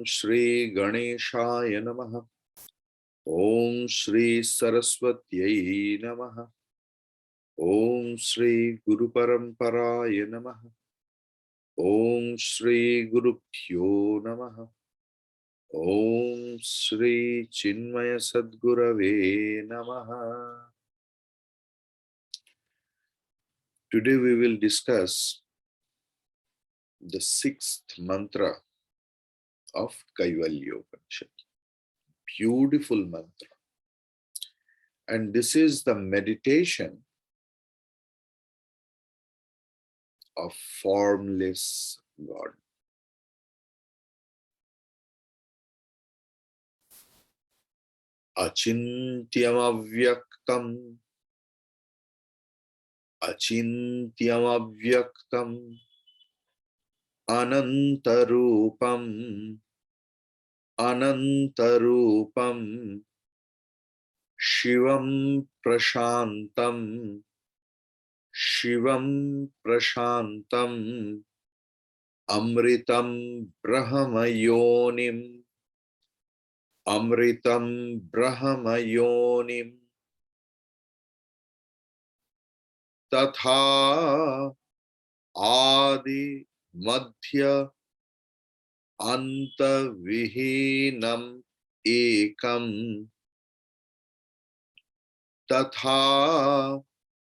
Shri Ganeshaya Namaha. Om Shri Saraswatyai Namaha. Om Shri Guru Paramparaya Namaha. Om Shri Guru Pyo Namaha. Om Shri Chinmaya Sadgurave Namaha. Today we will discuss the sixth mantra of Kaivalya Upanishad. Beautiful mantra. And this is the meditation of formless God. Achintyam avyaktam, achintyam avyaktam, anantarupam, anantarupam, shivam prashantam, shivam prashantam, amritam brahmayonim, amritam brahmayonim, tatha adi madhya anta vihinam ekam, tatha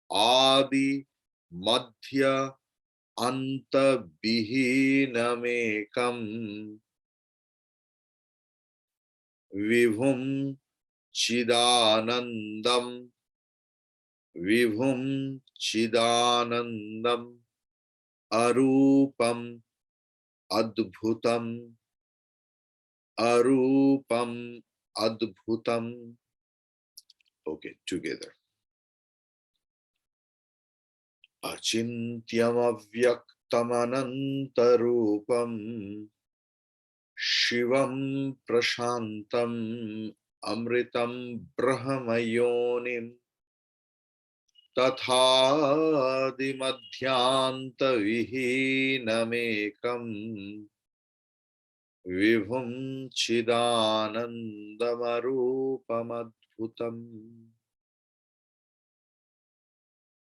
adi madhya anta vihinam ekam, vibhum chidanandam, vibhum chidanandam, arupam adbhutam, arupam adbhutam. Okay, together. Achintyam avyaktam anantarupam, shivam prashantam, amritam brahmayonim, tathadi madhyanta vihinamekam, vibhum chidanandamarupam.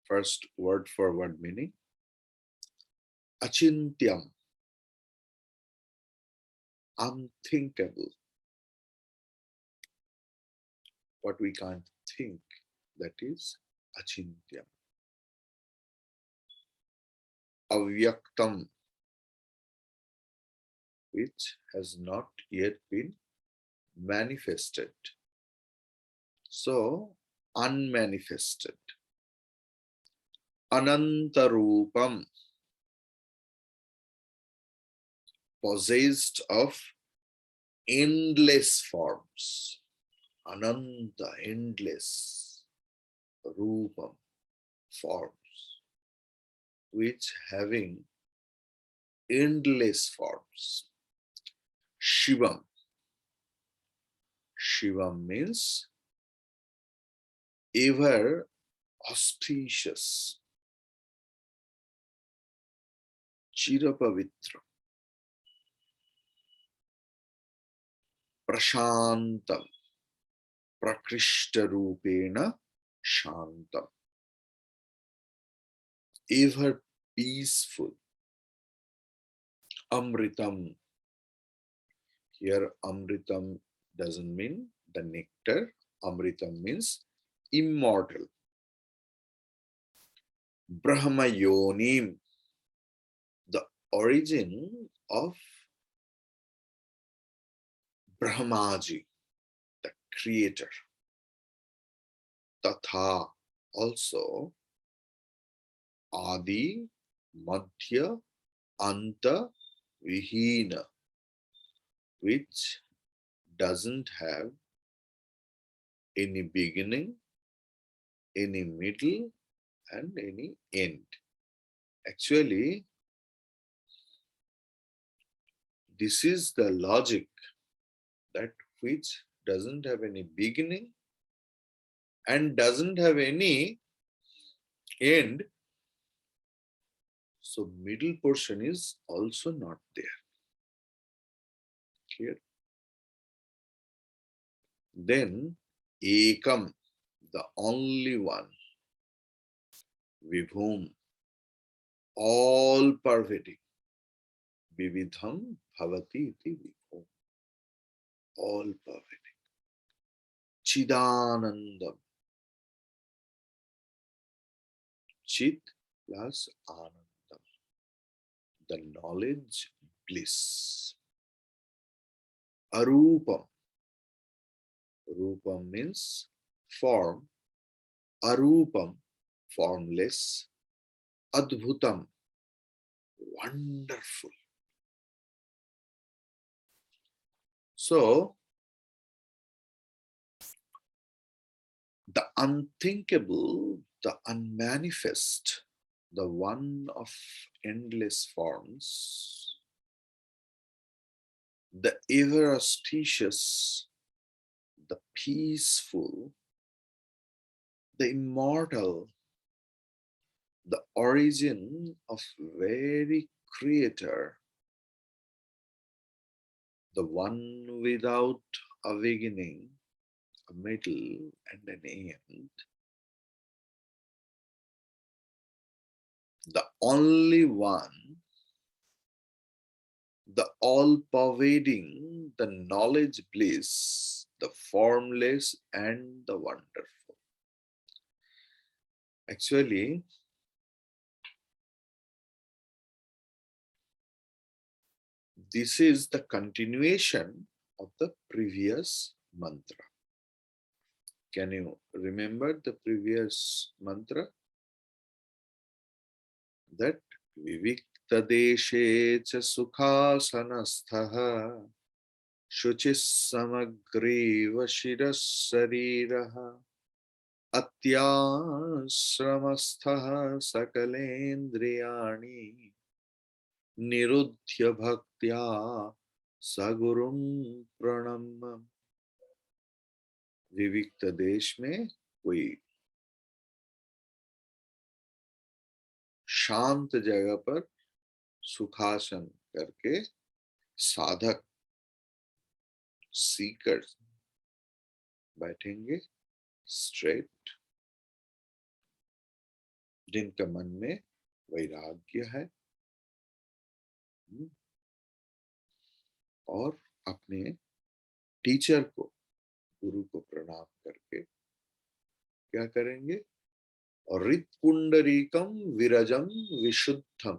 First word for word meaning. Achintyam, unthinkable. What we can't think, that is achintyam. Avyaktam, which has not yet been manifested. So, unmanifested. Anantarupam, possessed of endless forms. Ananta, endless. Rupam, forms. Which having endless forms. Shivam. Shivam means ever auspicious. Chirapavitra. Prashantam. Prakrishta rupena shantam. Ever peaceful. Amritam. Here Amritam doesn't mean the nectar. Amritam means immortal. Brahmayonim, the origin of Brahmaji, the creator. Tatha, also Adi, Madhya, Anta, Vihina, which doesn't have any beginning, any middle, and any end. Actually, this is the logic, that which doesn't have any beginning and doesn't have any end. So middle portion is also not there. here. Then Ekam, the only one, Vibhum, all pervading, Vividham Bhavati iti Vibhum, all pervading, Chidanandam, Chit plus Anandam, the knowledge bliss. Arupam, Rupam means form, Arupam, formless, Adbhutam, wonderful. So, the unthinkable, the unmanifest, the one of endless forms, the ever auspicious, the peaceful, the immortal, the origin of very creator, the one without a beginning, a middle, and an end, the only one, the all-pervading, the knowledge bliss, the formless and the wonderful. Actually, this is the continuation of the previous mantra. Can you remember the previous mantra? That Vivikta deshe cha sukhasanasthaha shuchis samagriva shiras sariraha atyasramasthaha sakalendriyani niruddhya bhaktya sagurum pranamam. विविक्त देश में कोई शांत जगह पर सुखासन करके साधक सीकर बैठेंगे straight, जिनका मन में वैराग्य है और अपने टीचर को, गुरु को प्रणाम करके क्या करेंगे? और रित पुंडरीकम विरजम विशुद्धम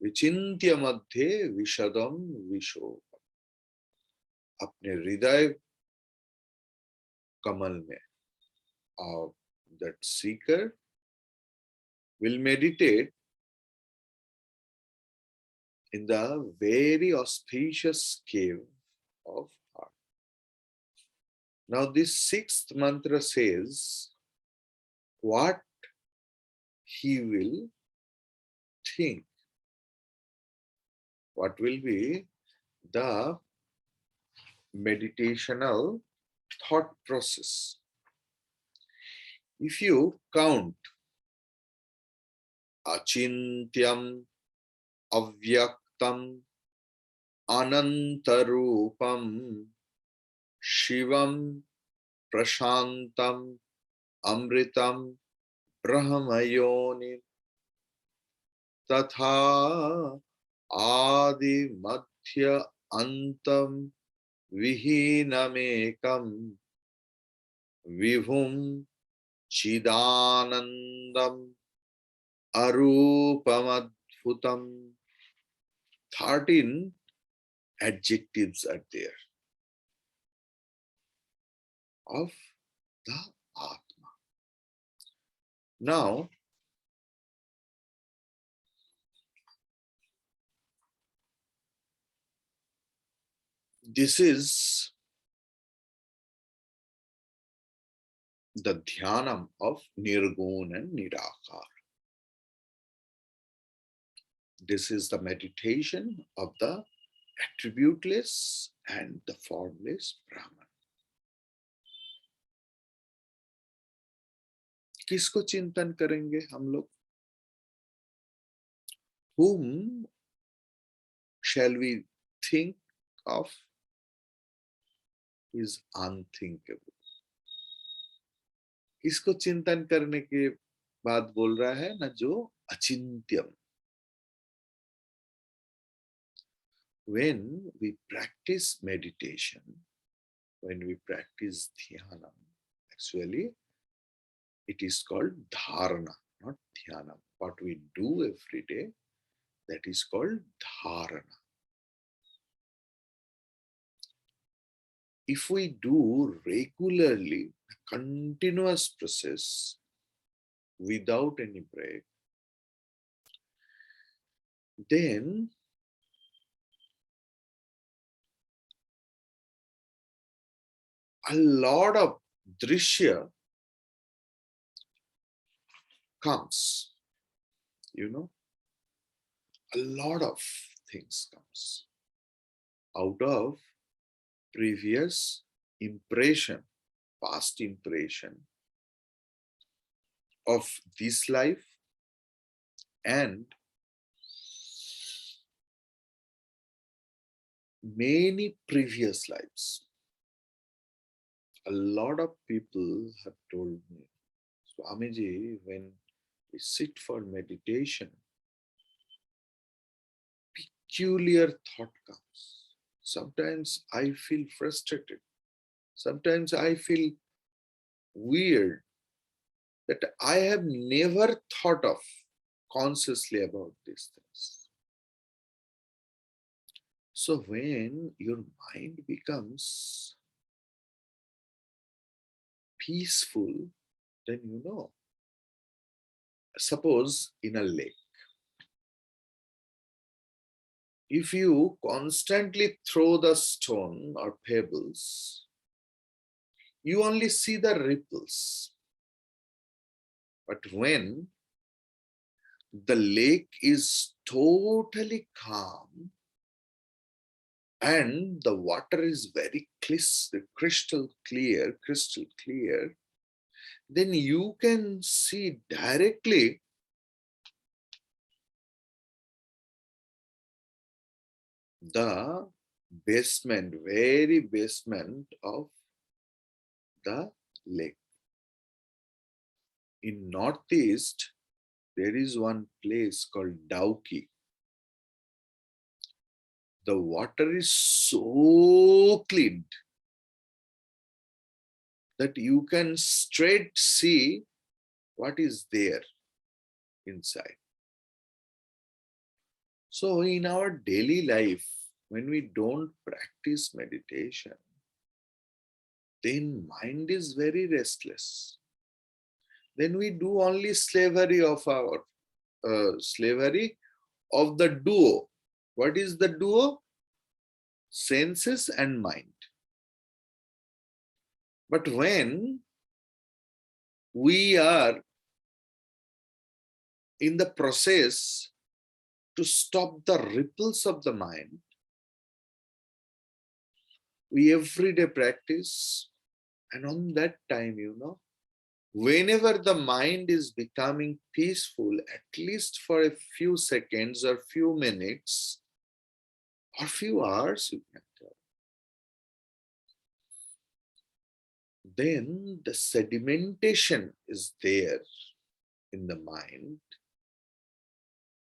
विचिन्त्य मध्य विशदम विशोकम, अपने हृदय कमल में of that seeker will meditate in the very auspicious cave of heart. Now this sixth mantra says what he will think, what will be the meditational thought process. If you count Achintyam, Avyaktam, Anantarupam, Shivam, Prashantam, Amritam, Brahmayoni, Tatha, Adi, Madhya, Antam, Vihinamekam, Vibhum, Chidanandam, Arupamadbhutam. 13 adjectives are there of the Atma. Now, this is the dhyanam of Nirgun and Nirakar. This is the meditation of the attributeless and the formless Brahman. किसको चिंतन करेंगे हम लोग? Whom shall we think of is unthinkable. इसको चिंतन करने के बाद बोल रहा है ना जो अचिंत्यम. When we practice meditation, when we practice dhyanam, actually it is called dharana, not dhyanam. What we do every day, that is called dharana. If we do regularly a continuous process without any break, then a lot of drishya comes, a lot of things comes out of previous impression, past impression of this life and many previous lives. A lot of people have told me, Swamiji, when we sit for meditation, peculiar thought comes. Sometimes I feel frustrated. Sometimes I feel weird that I have never thought of consciously about these things. So when your mind becomes peaceful, then suppose in a lake, if you constantly throw the stone or pebbles, you only see the ripples. But when the lake is totally calm and the water is very crystal clear, then you can see directly the basement, very basement of the lake. In Northeast, there is one place called Dauki. The water is so clean that you can straight see what is there inside. So in our daily life, when we don't practice meditation, then mind is very restless. Then we do only slavery of the duo. What is the duo? Senses and mind. But when we are in the process to stop the ripples of the mind, we everyday practice, and on that time, whenever the mind is becoming peaceful, at least for a few seconds or few minutes or few hours, you can tell, then the sedimentation is there in the mind,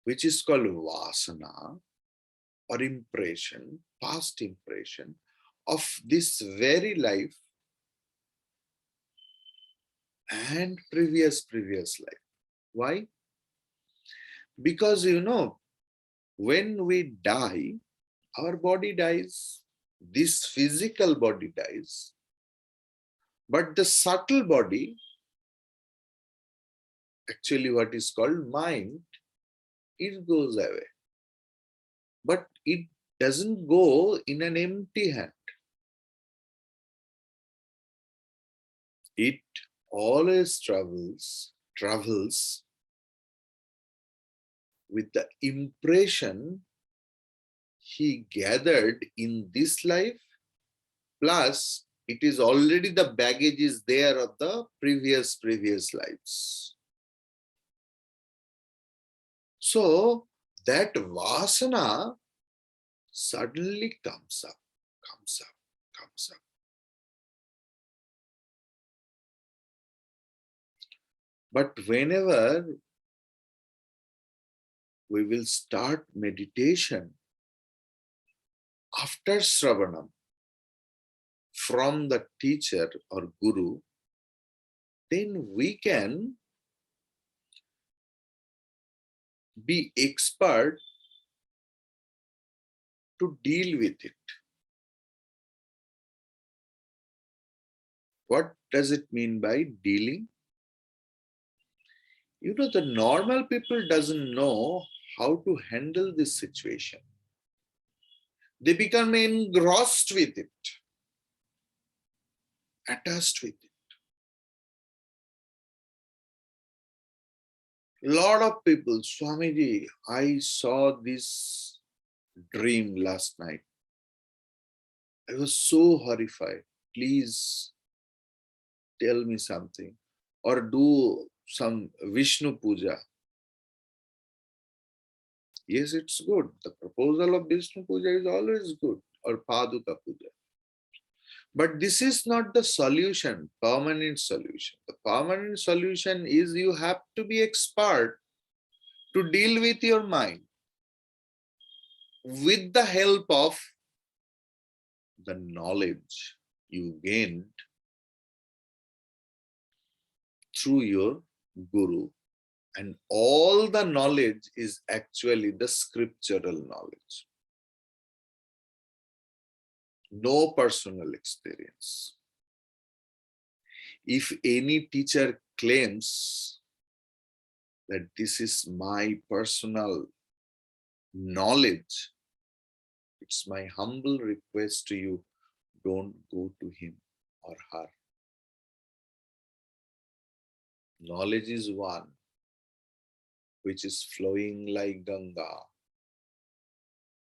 which is called Vasana or impression, past impression of this very life and previous life. Why? Because when we die, our body dies, this physical body dies, but the subtle body, actually what is called mind, it goes away. But it doesn't go in an empty hand. It always travels with the impression he gathered in this life, plus it is already the baggage is there of the previous lives. So that Vasana suddenly comes up, comes up, comes up. But whenever we will start meditation after Shravanam from the teacher or guru, then we can be expert to deal with it. What does it mean by dealing? You know, the normal people doesn't know how to handle this situation. They become engrossed with it, attached with it. Lot of people, Swamiji, I saw this dream last night. I was so horrified. Please tell me something. Or do some Vishnu Puja. Yes, it's good. The proposal of Vishnu Puja is always good. Or Paduka Puja. But this is not the solution, permanent solution. The permanent solution is you have to be expert to deal with your mind with the help of the knowledge you gained through your guru. And all the knowledge is actually the scriptural knowledge. No personal experience. If any teacher claims that this is my personal knowledge, it's my humble request to you, don't go to him or her. Knowledge is one, which is flowing like Ganga,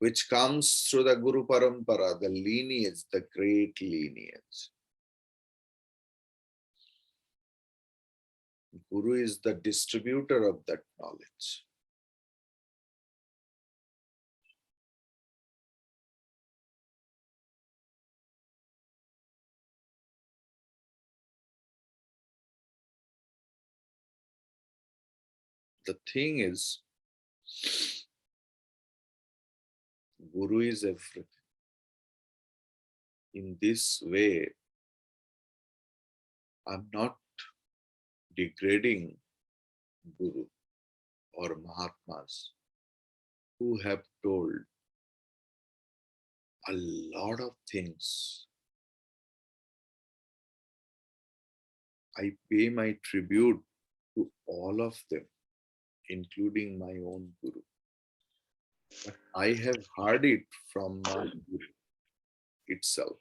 which comes through the Guru Parampara, the lineage, the great lineage. Guru is the distributor of that knowledge. The thing is, Guru is everything. In this way, I'm not degrading Guru or Mahatmas who have told a lot of things. I pay my tribute to all of them, including my own Guru. But I have heard it from my Guru itself.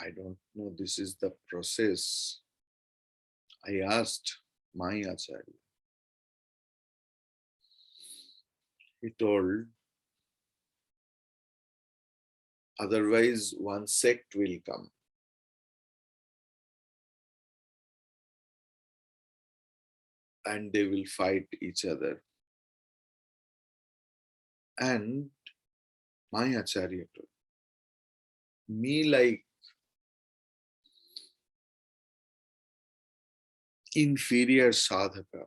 I don't know, this is the process. I asked my Acharya. He told, otherwise one sect will come. And they will fight each other. And my Acharya told me, like inferior sadhaka,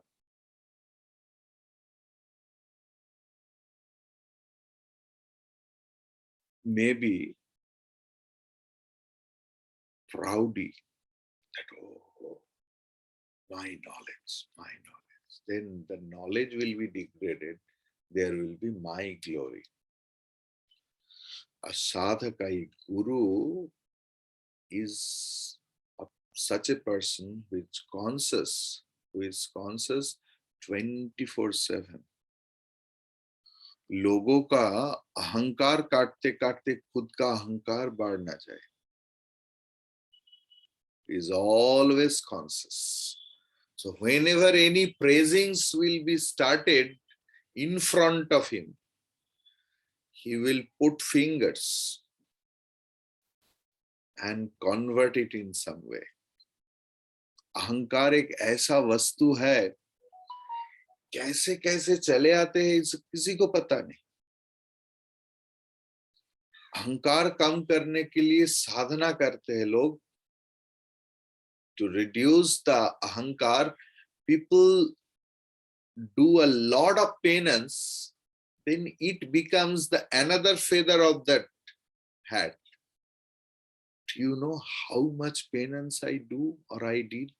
maybe proudy that, oh, my knowledge, my knowledge. Then the knowledge will be degraded. There will be my glory. A sadhaka, a guru, is such a person who is conscious 24/7. लोगों का अहंकार काटते काटते खुद का अहंकार बढ़ ना जाए. Is always conscious. So whenever any praisings will be started in front of him, he will put fingers and convert it in some way. अहंकार एक ऐसा वस्तु है कैसे कैसे चले आते हैं इस किसी को पता नहीं। अहंकार कम करने के लिए साधना करते हैं लोग। To reduce the ahankar, people do a lot of penance, then it becomes the another feather of that hat. Do you know how much penance I do or I did?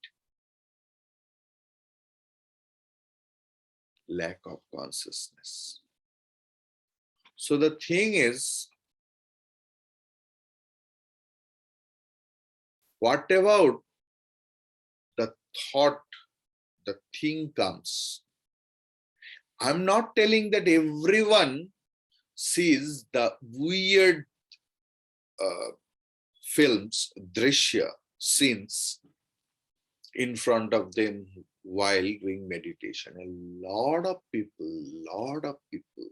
Lack of consciousness. So the thing is, what about the thought, the thing comes? I'm not telling that everyone sees the weird films, drishya, scenes in front of them while doing meditation. A lot of people,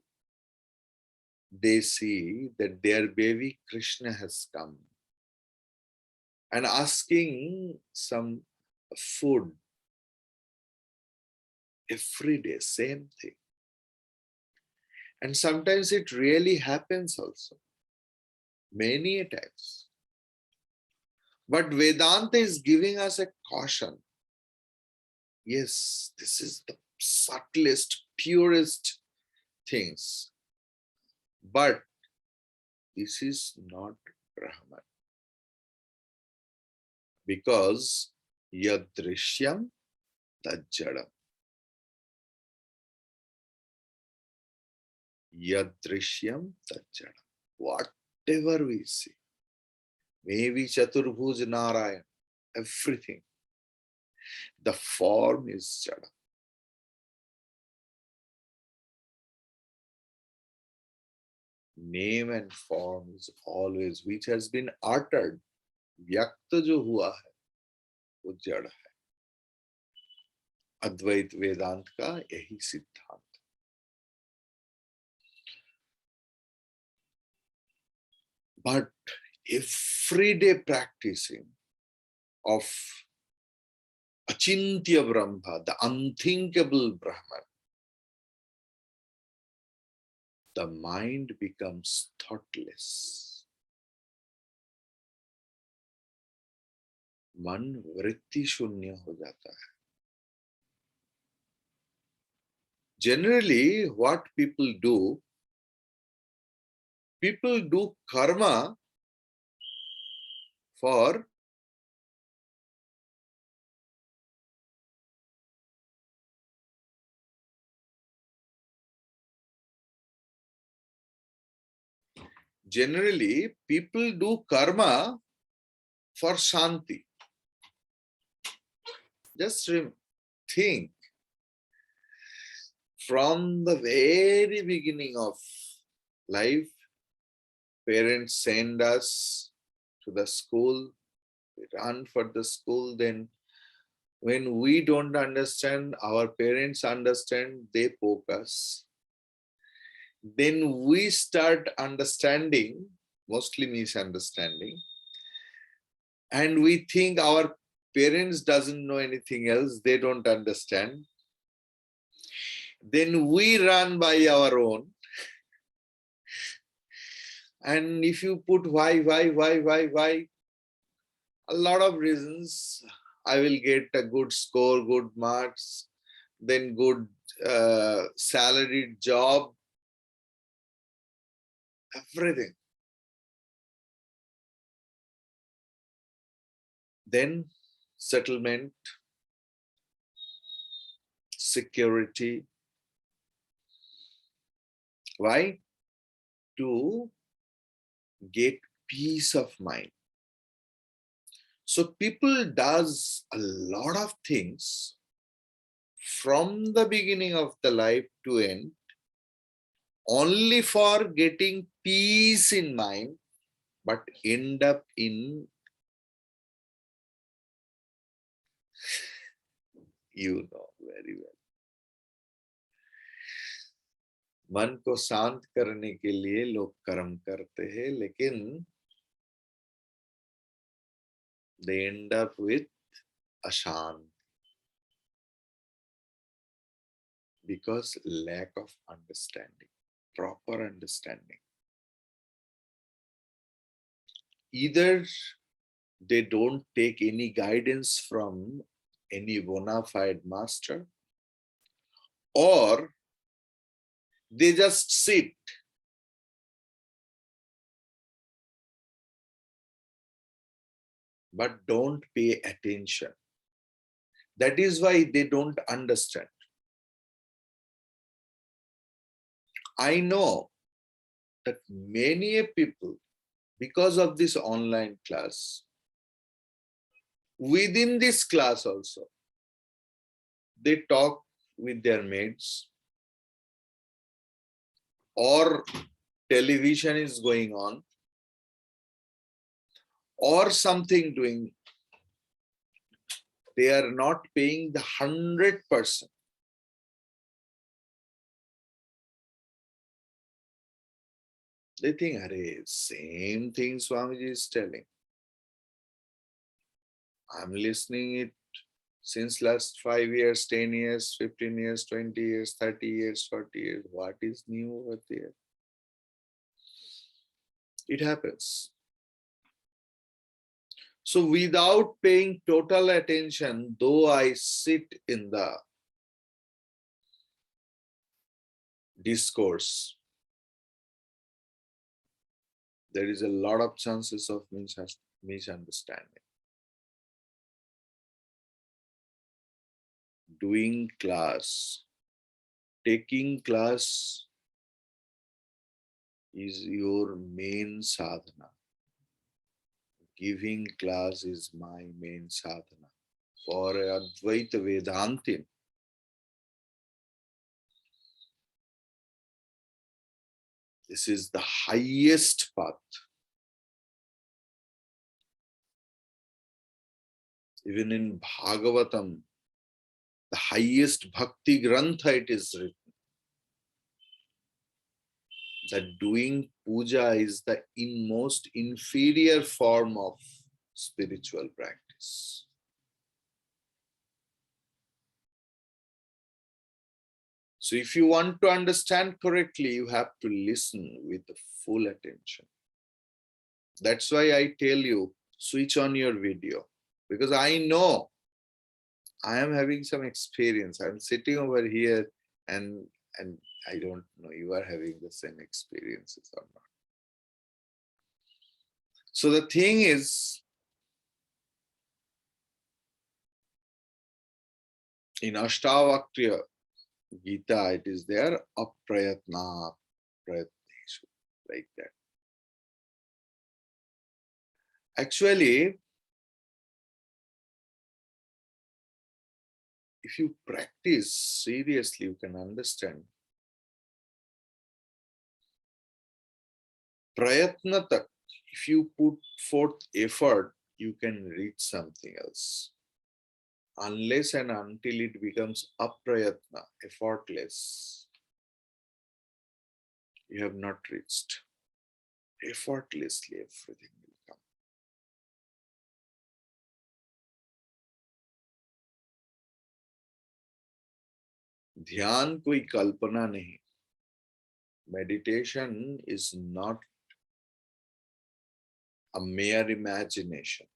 they see that their baby Krishna has come and asking some food every day, same thing. And sometimes it really happens also, many a times. But Vedanta is giving us a caution. Yes, this is the subtlest, purest things. But this is not Brahman. Because yadrishyam tajjadam. Yadrishyam tajjadam. Whatever we see, maybe Chaturbhuj Narayan, everything, the form is jada. Name and form is always, which has been uttered, vyakta jo hua hai, wo jada hai. Advait Vedant ka yahi siddhant. But everyday practicing of Achintya Brahma, the unthinkable Brahman, the mind becomes thoughtless. मन वृत्ति शून्य हो जाता है. Generally, what people do karma for shanti. Just think, from the very beginning of life, parents send us to the school, we run for the school, then when we don't understand, our parents understand, they poke us. Then we start understanding, mostly misunderstanding, and we think our parents doesn't know anything else, they don't understand. Then we run by our own. And if you put why, a lot of reasons, I will get a good score, good marks, then good salaried job, everything. Then settlement, security. Why? To get peace of mind. So people does a lot of things from the beginning of the life to end only for getting peace in mind, but end up in, you know very well. मन को शांत करने के लिए लोग कर्म करते हैं, लेकिन they end up with अशांत. Because lack of understanding, proper understanding. Either they don't take any guidance from any bona fide master, or they just sit but don't pay attention. That is why they don't understand. I know that many people, because of this online class, within this class also, they talk with their mates, or television is going on, or something doing. They are not paying the 100%. They think, Arey, same thing Swamiji is telling. I'm listening it since last 5 years, 10 years, 15 years, 20 years, 30 years, 40 years. What is new over there? It happens. So without paying total attention, though I sit in the discourse, there is a lot of chances of misunderstanding. Doing class, taking class is your main sadhana. Giving class is my main sadhana. For Advaita Vedantin, this is the highest path. Even in Bhagavatam, the highest bhakti grantha, it is written that doing puja is the most inferior form of spiritual practice. So if you want to understand correctly, you have to listen with full attention. That's why I tell you, switch on your video, because I know I am having some experience. I'm sitting over here and I don't know you are having the same experiences or not. So the thing is, in Ashtavakriya Gita, it is there, aprayatna, prayatneshu, like that. Actually, if you practice seriously, you can understand. Prayatnatak, if you put forth effort, you can reach something else. Unless and until it becomes aprayatna, effortless, you have not reached. Effortlessly, everything will come. ध्यान कोई कल्पना नहीं. Meditation is not a mere imagination.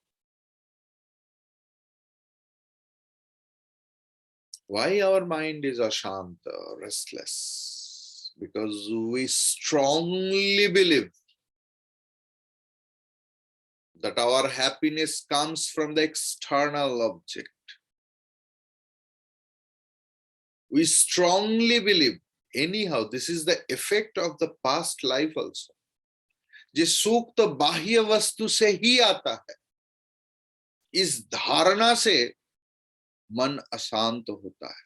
Why our mind is ashanta, restless? Because we strongly believe that our happiness comes from the external object. We strongly believe, anyhow, this is the effect of the past life also. जे सुख तो बाह्य वस्तु से ही आता है, इस धारणा से मन अशांत होता है.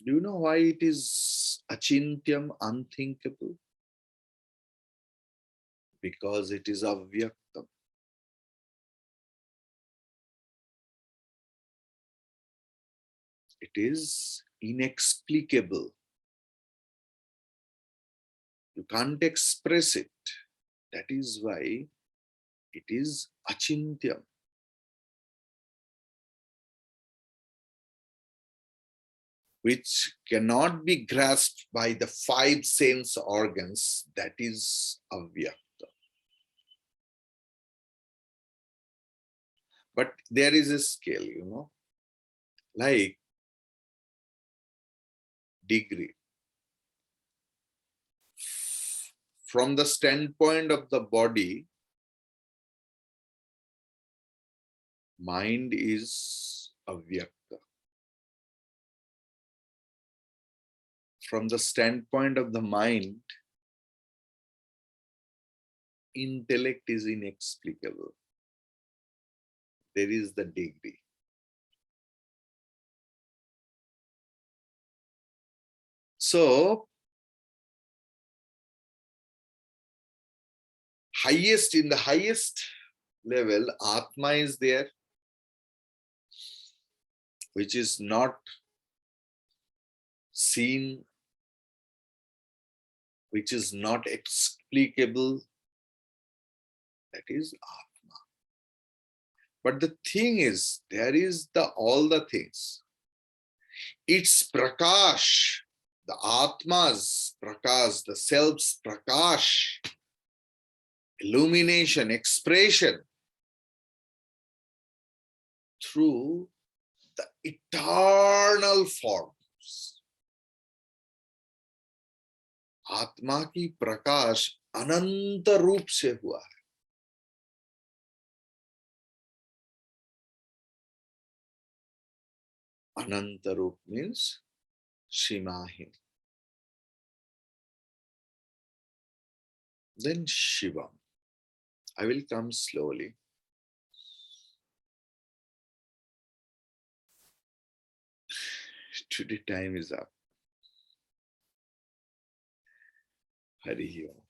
Do you know why it is achintyam, unthinkable? Because it is avyaktam. It is inexplicable. You can't express it. That is why it is achintyam. which cannot be grasped by the five sense organs, that is avyakta. But there is a scale, like degree. From the standpoint of the body, mind is avyakta. From the standpoint of the mind, intellect is inexplicable. There is the degree. So, in the highest level, Atma is there, which is not seen, which is not explicable. That is Atma. But the thing is, there is all the things. It's Prakash, the Atma's Prakash, the self's Prakash, illumination, expression through the eternal forms. आत्मा की प्रकाश अनंत रूप से हुआ है. अनंत रूप means Shimahin. Then Shivam. I will come slowly. Today time is up. Hari Om.